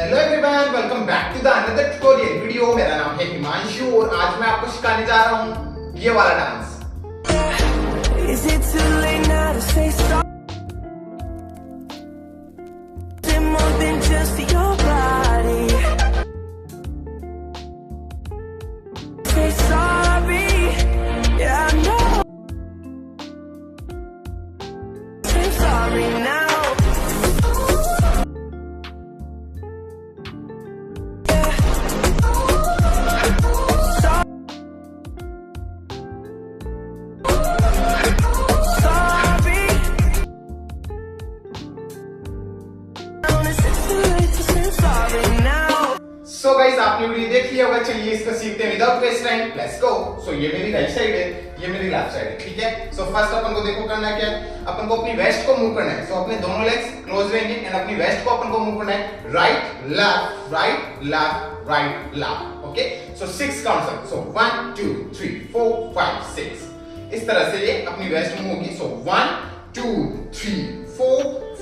Hello everyone, welcome back to the another tutorial video. मेरा नाम है हिमांशु और आज मैं आपको सिखाने जा रहा हूँ ये वाला dance. Is it too late now to say sorry? More than just your body. Say sorry, yeah I know. Say sorry now. So guys, आपने वीडियो देख लिया होगा। चलिए इसको सीखते हैं without waste time. Let's go. So ये मेरी राइट साइड है, ये मेरी लेफ्ट साइड है, ठीक है। सो फर्स्ट अपन को देखो करना क्या है, अपन को अपनी वेस्ट को मूव करना है। सो अपने दोनों लेग्स क्लोज रहेंगे एंड अपनी वेस्ट को अपन को मूव करना है right left right left right left. Okay, so 6 counts. So 1 2 3 4 5 6 इस तरह से ये अपनी वेस्ट मूव होगी। सो 1 2 3 4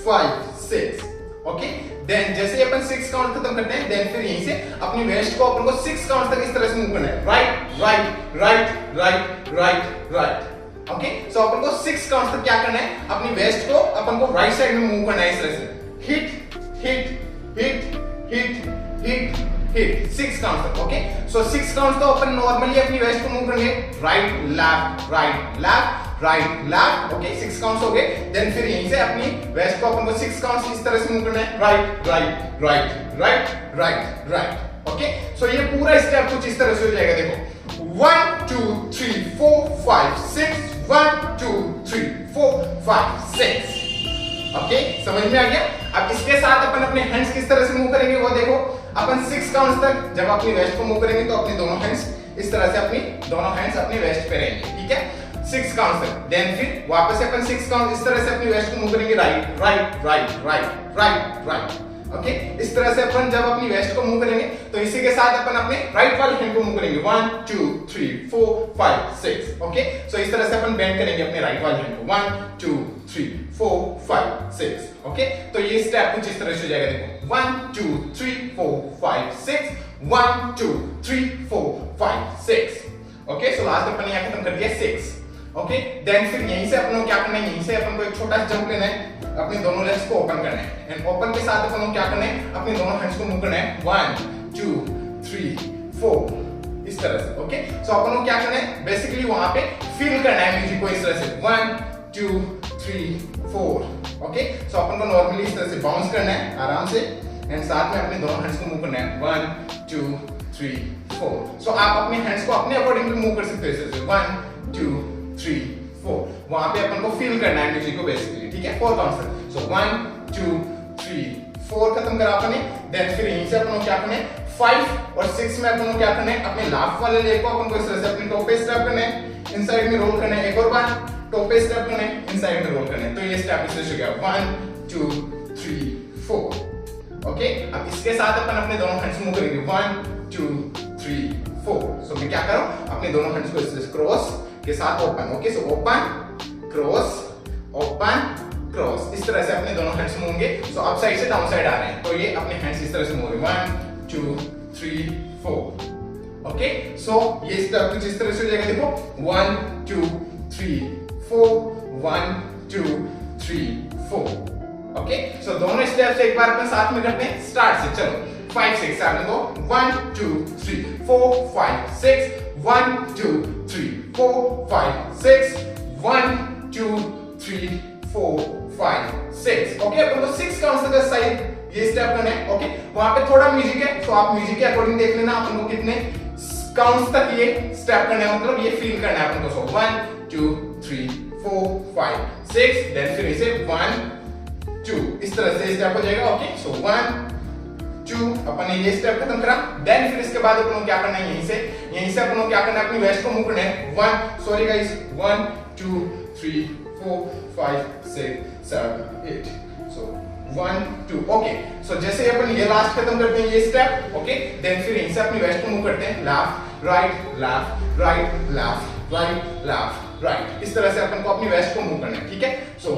5 6। ओके, देन जैसे अपन 6 काउंट खत्म करते हैं, देन फिर यहीं से अपनी वेस्ट को अपन को 6 काउंट तक इस तरह से मूव करना है। Right right right right right right. Okay, so अपन को 6 काउंट तक क्या करना है, अपनी वेस्ट को अपन को राइट साइड में मूव करना है इस तरह से। Hit hit hit hit hit hit 6 count तक। ओके, सो 6 काउंट तो अपन नॉर्मली अपनी वेस्ट को मूव करेंगे right left right left. Okay, 6 counts हो गए। देन फिर यहीं से अपनी वेस्ट को अपन को 6 काउंट्स इस तरह से मूव करना है right right right right right right. Okay, so ये पूरा स्टेप कुछ इस तरह से हो जाएगा। देखो 1 2 3 4 5 6 1 2 3 4 5 6। ओके, समझ में आ गया। अब इसके साथ अपन अपने हैंड्स किस तरह से मूव करेंगे वो देखो। अपन 6 काउंट्स तक जब अपनी वेस्ट को मूव करेंगे तो अपने दोनों हैंड्स इस तरह से अपनी दोनों हैंड्स अपनी वेस्ट पे रहेंगे, ठीक है। 6 काउंट तक। देन फिर वापस से अपन 6 काउंट इस तरह से अपनी वेस्ट को मूव करेंगे right right right right right right. Okay, इस तरह से अपन जब अपनी वेस्ट को मूव करेंगे तो इसी के साथ अपन अपने राइट वाले हैंड को मूव करेंगे 1 2 3 4 5 6। ओके, सो इस तरह से अपन बेंड करेंगे अपने राइट वाले हैंड को 1 2 3 4 5 6। ओके, तो ये स्टेप कुछ इस तरह से हो जाएगा। देखो 1 2 3 4 5 6 1 2 3 4 5 6। ओके, सो लास्ट अपन यहां खत्म कर दिया 6। ओके, देन फिर यहीं से अपन को क्या करना है, यहीं से अपन को एक छोटा सा जंप लेना है, अपने दोनों लेग्स को ओपन करना है एंड ओपन के साथ अपन को क्या करना है, अपने दोनों हैंड्स को मूव करना है 1 2 3 4 इस तरह से। ओके, सो अपन को क्या करना है, बेसिकली वहां पे फील करना है म्यूजिक को इस तरह से 1 2 3 4। ओके, सो अपन को नॉर्मली इस तरह से बाउंस करना है आराम से एंड साथ में अपने दोनों हैंड्स को मूव करना है 1 2 3 4। सो आप अपने हैंड्स को अपने अकॉर्डिंगली मूव कर सकते हो इस तरह से 1 2 3 4। वहां पे अपन को फील करना है म्यूजिक को बेसिकली, ठीक है। 4 काउंट्स तक। सो 1 2 3 4 खत्म करा अपन ने। देन फिर यहीं से अपन को क्या करना है 5 और 6 में अपन को क्या करना है, अपने लेफ्ट वाले लेग को अपन को इस तरह से अपने टो पे स्टेप करना है, इनसाइड में रोल करना है, एक और बार टो पे स्टेप करना है, इनसाइड में रोल करना है। तो ये स्टेप इस तरह से हो गया 1 2 3 4। ओके, अब इसके साथ अपन अपने दोनों हैंड्स मूव करेंगे 1 2 3 4। सो मैं क्या कर रहा हूं, अपने दोनों हैंड्स को इस तरह से क्रॉस के साथ open. Okay, so open cross इस तरह से अपने दोनों हैंड्स मूव होंगे। सो अप साइड से डाउन साइड आ रहे हैं तो ये अपने हैंड्स इस तरह से मूव होंगे 1 2 3 4। ओके, सो ये स्टेप कुछ इस तरह से हो जाएगा। देखो 1 2 3 4 1 2 3 4। ओके, सो दोनों स्टेप्स एक बार अपन साथ में करते हैं स्टार्ट से। चलो 5 6 7 गो 1 2 3 4 5 6 1 2 3 4 5 6 1 2 3 4 5 6। ओके, अपन को 6 काउंट्स तक साइड ये स्टेप करना है। ओके, वहां पे थोड़ा म्यूजिक है तो आप म्यूजिक के अकॉर्डिंग देख लेना अपन को कितने काउंट्स तक ये स्टेप करना है, मतलब ये फील करना है अपन को। सो 1 2 3 4 5 6। देन फिर इसे 1 2 इस तरह से स्टेप हो जाएगा। ओके, सो 1 2 अपन ने ये स्टेप खत्म करा। देन फिर इसके बाद अपन को क्या करना है, यहीं से अपन को क्या करना है, अपनी वेस्ट को मूव करना है 1 सॉरी गाइस 1 2 3 4 5 6 7 8। सो 1 2। ओके, सो जैसे अपन ये लास्ट खत्म करते हैं ये स्टेप। ओके, देन फिर यहीं से अपनी वेस्ट को मूव करते हैं left right left right left right left right. इस तरह से अपन को अपनी वेस्ट को मूव करना है, ठीक है। So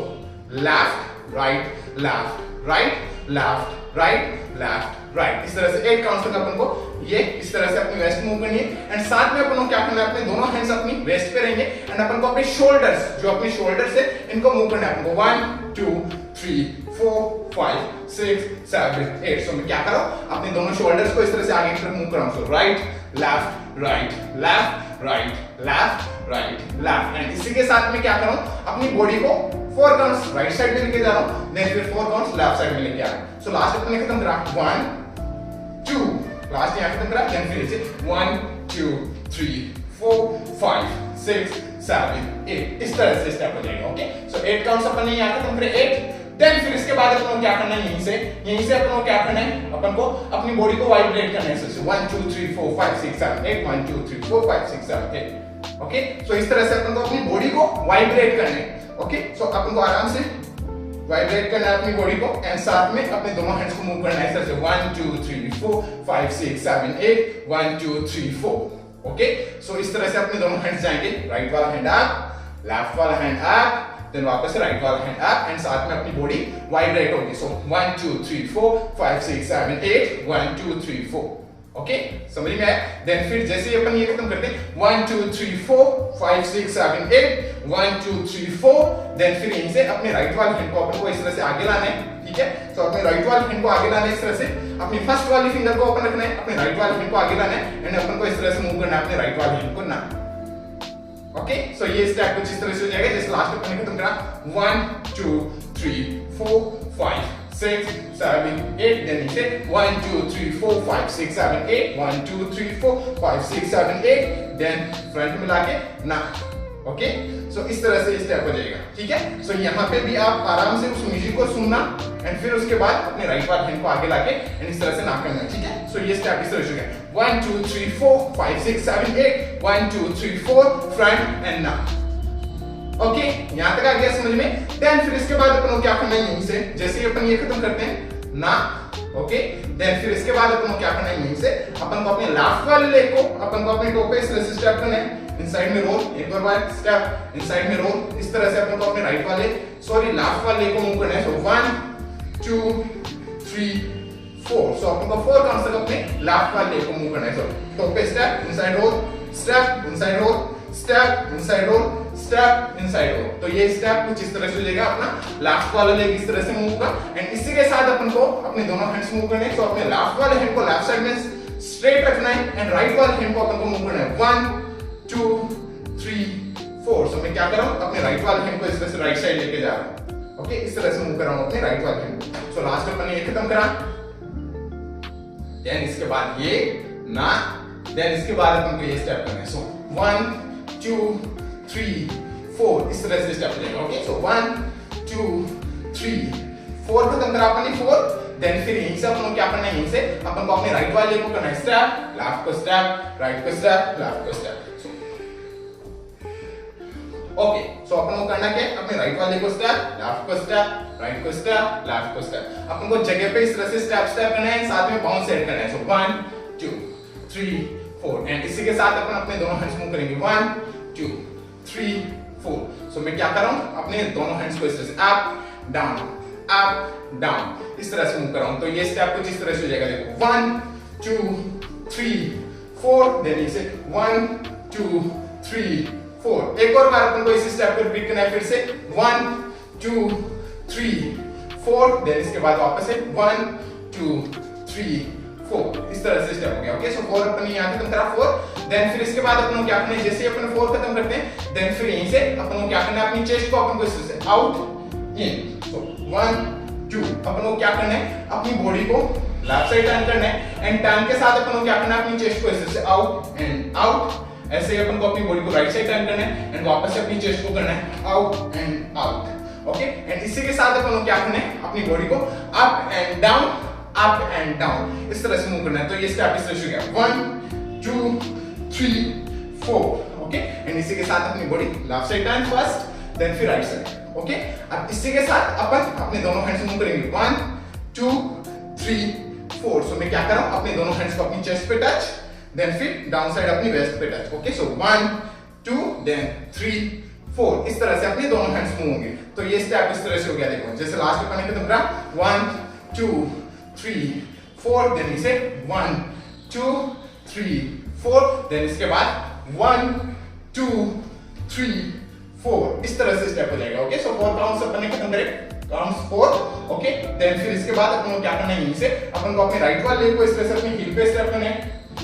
left right left right left right left right, इस तरह से 8 काउंट्स तक अपन को ये इस तरह से अपनी वेस्ट मूव करनी है। एंड साथ में अपन को क्या करना है, अपने दोनों हैंड्स अपनी वेस्ट पे रहेंगे एंड अपन को अपने शोल्डर्स, जो अपने शोल्डर्स है इनको मूव करना है अपन को 1 2 3 4 5 6 7 8। सो मैं क्या कर रहा हूं, अपने दोनों शोल्डर्स को इस तरह से आगे की तरफ मूव कर रहा हूं। So right left right left right left right left. And इसी के साथ में क्या कर रहा हूं, अपनी बॉडी को 4 काउंट्स राइट साइड में लेके जा रहा हूं, देन फिर 4 काउंट्स लेफ्ट साइड में लेके आ रहा हूं। सो लास्ट अपन ने खत्म करा 1 2, लास्ट यहां खत्म करा, देन फिर इसे 1 2 3 4 5 6 7 8 इस तरह से स्टेप हो जाएगा। ओके, सो 8 काउंट्स अपन ने यहां खत्म करे 8। देन फिर इसके बाद अपन को क्या करना है, यहीं से अपन को क्या करना है, अपन को अपनी बॉडी को वाइब्रेट करना है। सो 1 2 3 4 5 6 7 8 1 2 3 4 5 6 7 8। ओके, सो इस तरह से अपन को अपनी बॉडी को वाइब्रेट करना है। ओके, सो अपन को आराम से वाइब्रेट करना है अपनी बॉडी को एंड साथ में अपने दोनों हैंड्स को मूव करना है इस तरह से 1 2 3 4 5 6 7 8 1 2 3 4। ओके, सो इस तरह से अपने दोनों हैंड्स जाएंगे, राइट वाला हैंड अप, लेफ्ट वाला हैंड अप, देन वापस से राइट वाला हैंड अप एंड साथ में अपनी बॉडी वाइब्रेट होगी। सो 1 2 3 4 5 6 7 8 1 2 3 4। ओके, समझ में आया? देन फिर जैसे ही अपन ये खत्म करते हैं 1 2 3 4 5 6 7 8 1 2 3 4। देन फिर यहीं से अपने राइट वाले हैंड को अपन को इस तरह से आगे लाना है। ठीक है, तो अपने राइट वाले हैंड को आगे लाना है इस तरह से, अपनी फर्स्ट वाली फिंगर को ओपन रखना है, अपने राइट वाले हैंड को आगे लाना है एंड अपन को इस तरह से मूव करना है अपने राइट वाले हैंड को ना। ओके, सो ये स्टेप कुछ इस तरह से हो जाएगा जैसे लास्ट में अपन खत्म करा 1 2 3 4 5 6 7 8। देन नीचे 1 2 3 4 5 6 7 8 1 2 3 4 5 6 7 8। देन फ्रंट में लाके ना। ओके, सो इस तरह से स्टेप हो जाएगा। ठीक है, सो यहाँ पे भी आप आराम से उस म्यूजिक को सुनना एंड फिर उसके बाद अपने राइट वाले हैंड को आगे लाके एंड इस तरह से ना करना। ठीक है, सो ये स्टेप इस तरह से होगा 1 2 3 4 5 6 7 8 1 2 3 4 फ्रंट एंड ना। ओके, यहाँ तक आ गया समझ में? देन फिर इसके बाद अपन को क्या करना है, यहीं से जैसे ही अपन ये खत्म करते हैं ना। ओके, देन फिर इसके बाद अपन को क्या करना है, यहीं से अपन को अपने लेफ्ट वाले लेग को अपन को अपने टो पे इस तरह से स्टेप करना है, इनसाइड में रोल, एक और बार स्टेप इनसाइड में रोल, इस तरह से अपन को अपने राइट वाले लेफ्ट वाले लेग को मूव करना है। सो 1 2 3 4। सो अपन को 4 काउंट्स तक अपने लेफ्ट वाले लेग को मूव करना है। सो टो पे step inside roll, step inside roll, step inside roll, step inside roll. तो ये स्टेप कुछ इस तरह से हो जाएगा, अपना लेफ्ट वाला लेग इस तरह से मूव होगा एंड इसी के साथ अपन को अपने दोनों हैंड्स मूव करने हैं। तो अपने लेफ्ट वाले हैंड को लेफ्ट साइड में स्ट्रेट रखना है एंड राइट वाले हैंड को अपन को मूव करना है 1 2 3 4। सो मैं क्या कर रहा हूं, अपने राइट वाले हैंड को इस तरह से राइट साइड लेके जा रहा हूं। ओके, इस तरह से मूव कर रहा हूं अपने राइट वाले हैंड को। सो लास्ट में अपन ये खत्म करा, देन इसके बाद ये ना, देन इसके बाद अपन को ये स्टेप करना है। सो 1 2 3 4 इस तरह से स्टेप लेगा। ओके, सो 1 2 3 4 खत्म करा अपन ने 4। देन फिर यहीं से अपन को क्या करना है, यहीं से अपन को अपने राइट वाले को करना है स्टेप, लेफ्ट को स्टेप, राइट को स्टेप, लेफ्ट को स्टेप। ओके, सो अपन को करना क्या है, अपने राइट वाले को स्टेप, लेफ्ट को स्टेप, राइट को स्टेप, लेफ्ट को स्टेप। अपन को जगह पे इस तरह से स्टेप करना है, साथ में बाउंस सेट करना है। सो 1 2 3 4 एंड इसी के साथ अपन अपने दोनों हैंड्स मूव करेंगे 1 2 3 4। सो मैं क्या कर रहा हूं, अपने दोनों हैंड्स को इस तरह से अप डाउन इस तरह से मूव कर रहा हूं। तो ये स्टेप कुछ इस तरह से हो जाएगा, देखो 1 2 3 4। देन इसे 1 2 3 4। एक और बार अपन को इस स्टेप को रिपीट करना है फिर से 1 2 3 4। देन इसके बाद वापस से 1 2 3 4 इस तरह से स्टेप हो गया। ओके, सो 4 अपन यहां खत्म करा 4। देन फिर इसके बाद अपन को क्या करना है, जैसे अपन 4 खत्म करते हैं देन फिर यहीं से अपन को क्या करना है, अपनी चेस्ट को अपन को इस तरह से आउट इन। सो 1 2 अपन को क्या करना है, अपनी बॉडी को लेफ्ट साइड टर्न करना है एंड टर्न के साथ अपन को क्या करना है, अपनी चेस्ट को इस तरह से आउट एंड आउट। ऐसे ही अपन को अपनी बॉडी को राइट साइड टर्न करना है एंड वापस से अपनी चेस्ट को करना है out and out. Okay, and इसी के साथ अपन को क्या करना है, अपनी बॉडी को अप एंड डाउन इस तरह से मूव करना है। तो ये स्टेप इस तरह से हो गया 1 2 3 4। ओके, एंड इसी के साथ अपनी body left side turn first, then फिर राइट साइड। ओके, अब इसी के साथ अपन अपने दोनों हैंड्स मूव करेंगे 1 2 3 4। सो मैं क्या कर रहा हूं, अपने दोनों हैंड्स को अपनी चेस्ट पे टच, देन फिर डाउन साइड अपनी वेस्ट पे टच। ओके, सो 1 2 देन 3 4 इस तरह से अपने दोनों हैंड्स मूव होंगे। तो ये स्टेप इस तरह से हो गया, देखो जैसे लास्ट में खत्म करा 1 2 3 4, देन इसे 1 2 3 4, देन इसके बाद 1 2 3 4, इस तरह से स्टेप हो जाएगा। ओके, सो 4 काउंट्स अपन ने खत्म करे, काउंट्स 4। ओके, देन फिर इसके बाद अपन को क्या करना है, यहीं से अपन को अपने राइट वाले लेग को इस तरह से अपनी हील पे स्टेप करना है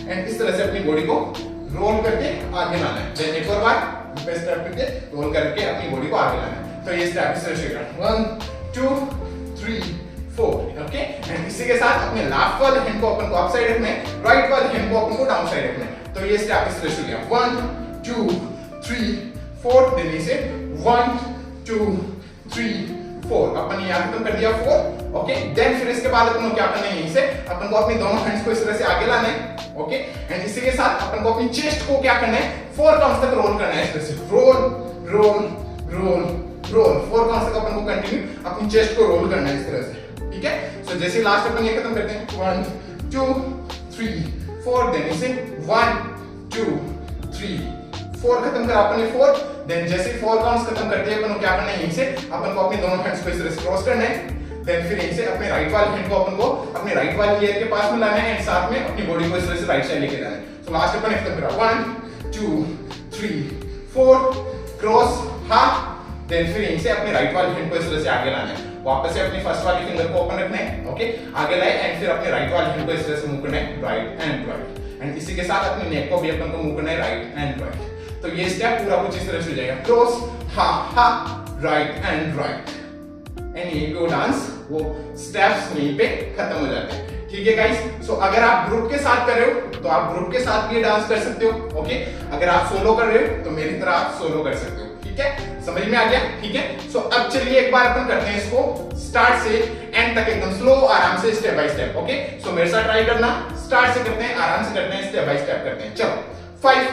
एंड इस तरह से अपनी बॉडी को रोल करके आगे लाना है। देन एक और बार पे स्टेप करके रोल करके अपनी बॉडी को आगे लाना है। तो ये स्टेप इस तरह से होगा 1 2 3 4। ओके, एंड इसी के साथ अपने लेफ्ट वाले हैंड को अपन को अप साइड रखना है, राइट वाले हैंड को अपन को डाउन साइड रखना है। तो ये स्टेप इस तरह से हो गया 1 2 3 4, देन इसे 1 2 3 4, अपन ने यहाँ खत्म कर दिया 4। ओके, देन फिर इसके बाद अपन को क्या करना है, यहीं से अपन को अपनी दोनों हैंड्स को इस तरह से आगे लाना है। ओके, एंड इसी के साथ अपन को अपनी चेस्ट को क्या करना है, 4 काउंट्स तक रोल करना है इस तरह से, roll roll roll roll, 4 counts तक अपन को कंटिन्यू अपनी चेस्ट को रोल करना है इस तरह से। ठीक है, सो जैसे लास्ट अपन ये खत्म करते हैं 1 2 3 4, देन इसे 1 2 3 4 खत्म करा अपन ने 4। देन जैसे 4 काउंट्स खत्म करते हैं अपन को क्या करना है, यहीं से अपन को अपने दोनों हैंड्स को इस तरह से क्रॉस करना है। देन फिर यहीं से अपने राइट वाले हैंड को अपन को अपने राइट वाले ईयर के पास में लाना है एंड साथ में अपनी बॉडी को इस तरह से राइट साइड लेके जाना है। सो लास्ट अपन खत्म करा 1 2 3 4, क्रॉस हाफ, देन फिर यहीं से अपने राइट वाले हैंड को इस तरह से आगे लाना है, वापस से अपनी फर्स्ट वाली फिंगर को ओपन रखना है। ओके, आगे लाए एंड फिर अपने राइट वाले हैंड को इस तरह से मूव करना है राइट एंड राइट, एंड इसी के साथ अपने नेक को भी अपन को मूव करना है राइट एंड राइट। तो ये स्टेप पूरा कुछ इस तरह से हो जाएगा, क्रॉस हा हा राइट एंड राइट, एंड ये जो डांस वो स्टेप्स यहीं पे खत्म हो जाते हैं। ठीक है गाइस, सो अगर आप ग्रुप के साथ कर रहे हो तो आप ग्रुप के साथ भी डांस कर सकते हो। ओके, अगर आप सोलो कर रहे हो तो मेरी तरह आप सोलो कर सकते हो। ठीक है, समझ में आ गया? ठीक है, सो अब चलिए एक बार अपन करते हैं इसको स्टार्ट से एंड तक एकदम स्लो आराम से स्टेप बाय स्टेप। ओके, सो मेरे साथ ट्राई करना, स्टार्ट से करते हैं, आराम से करते हैं, स्टेप बाय स्टेप करते हैं। चलो 5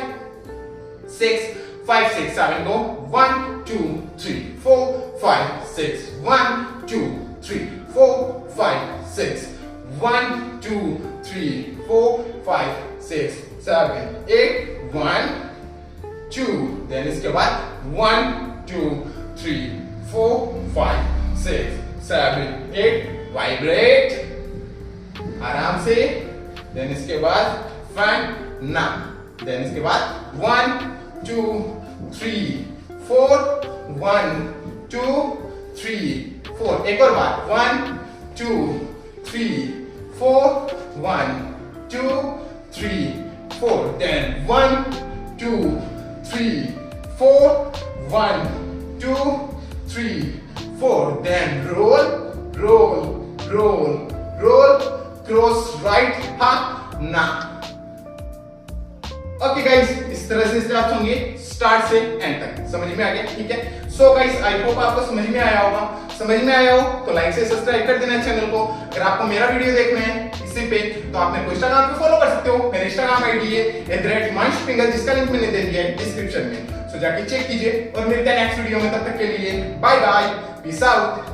6 5 6 7 go 1 2 3 4 5 6 1 2 3 4 5 6 1 2 3 4 5 6 7 8 1 2, देन इसके बाद 1 2 3 4 5 6 7 8, वाइब्रेट आराम से, देन इसके बाद फैन ना, देन इसके बाद 1 2 3 4 1 2 3 4, एक और बार 1 2 3 4 1 2 3 4, then 1 2 3 4 1 2 3 4, then roll roll roll roll, cross right half ना। ओके गाइस, इस तरह से स्टेप्स होंगे स्टार्ट से एंड तक, समझ में आ गया? ठीक है, सो गाइस आई होप आपको समझ में आया होगा। समझ में आया हो तो लाइक से सब्सक्राइब कर देना चैनल को। अगर आपको मेरा वीडियो देखना है इसी पे तो आप मेरे को इंस्टाग्राम पे फॉलो कर सकते हो। मेरा इंस्टाग्राम आईडी है @himanshu, जिसका लिंक मैंने दे दिया है डिस्क्रिप्शन में, सो जाके चेक कीजिए और मिलते हैं नेक्स्ट वीडियो में। तब तक के लिए बाय बाय, पीस आउट।